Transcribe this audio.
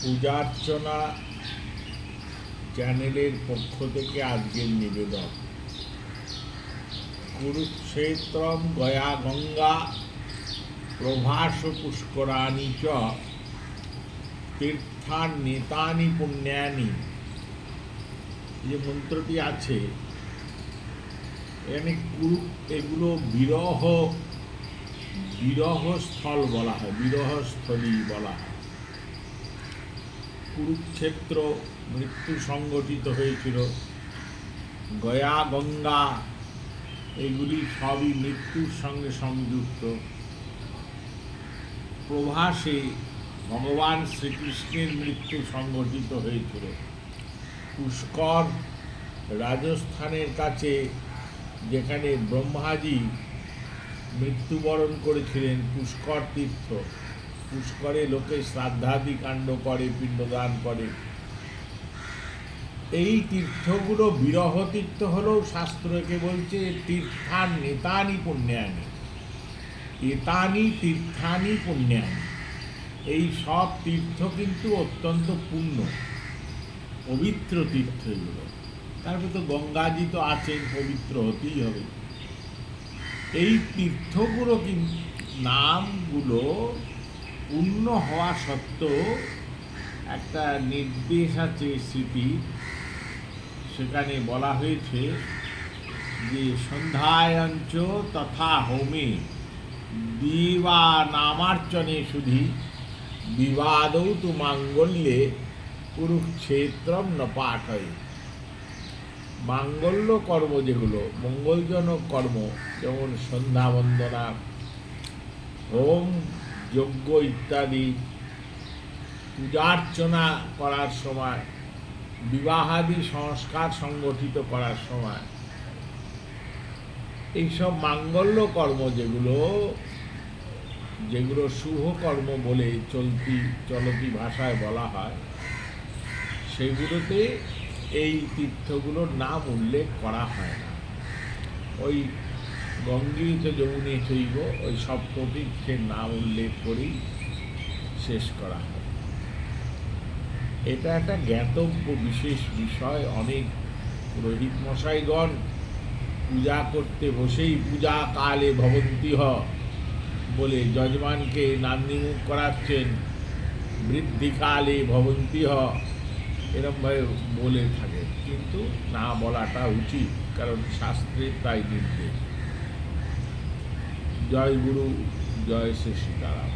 পূজার্চনা চ্যানেলের পক্ষ থেকে আজকের নিবেদন। কুরুক্ষেত্রম গয়া গঙ্গা প্রভাস পুষ্করাণি চ তীর্থান্বিতানি পুণ্যানি। যে মন্ত্রটি আছে এখানে এগুলো বিরহস্থল বলা হয়, বিরহস্থলী বলা হয়। কুরুক্ষেত্র মৃত্যু সংগঠিত হয়েছিল, গয়া গঙ্গা এগুলি সবই মৃত্যুর সঙ্গে সংযুক্ত। প্রভাসে ভগবান শ্রীকৃষ্ণের মৃত্যু সংগঠিত হয়েছিল। পুষ্কর রাজস্থানের কাছে, যেখানে ব্রহ্মাজি মৃত্যুবরণ করেছিলেন, পুষ্কর তীর্থ। পুষ্করে লোকে শ্রাদ্ধাদি কাণ্ড করে, পিণ্ডদান করে। এই তীর্থগুলো বিরহ তীর্থ হলেও শাস্ত্র একে বলছে তীর্থান্বিতানি পুণ্যানি। এতানি তীর্থানি পুণ্যানি। এই সব তীর্থ কিন্তু অত্যন্ত পুণ্য, পবিত্র তীর্থ এগুলো। তারপরে তো গঙ্গাজি তো আছেন, পবিত্র হতেই হবে। এই তীর্থগুলো কিন্তু নামগুলো পূর্ণ হওয়া সত্ত্বেও একটা নির্দেশ আছে স্মৃতি। সেখানে বলা হয়েছে যে সন্ধ্যায়ঞ্চ তথা হোমে দিবা নামার্চনে শুধি বিবাদৌ তু মাঙ্গল্যে কুরুক্ষেত্রম ন পাঠয়। মাঙ্গল্য কর্ম যেগুলো, মঙ্গলজনক কর্ম, যেমন সন্ধ্যা বন্দনা, হোম যজ্ঞ ইত্যাদি, পূজার্চনা করার সময়, বিবাহাদি সংস্কার সংগঠিত করার সময়, এইসব মাঙ্গল্য কর্ম যেগুলো শুভ কর্ম বলে চলতি ভাষায় বলা হয়, সেগুলোতে এই তীর্থগুলোর নাম উল্লেখ করা হয় না। ওই গঙ্গীচ যমুনে চৈব, ওই সপ্ততীর্থের নাম উল্লেখ করেই শেষ করা হয়। এটা একটা জ্ঞাতব্য বিশেষ বিষয়। অনেক পুরোহিত মশাইগণ পূজা করতে বসেই পূজা কালে ভবন্তি হ বলে যজমানকে নান্দিমুখ করাচ্ছেন, বৃদ্ধিকালে ভবন্তি হ এরমভাবে বলে থাকে, কিন্তু না বলাটা উচিত, কারণ শাস্ত্রের তাই নির্দেশ। জয় গুরু, জয় শ্রী সীতারাম।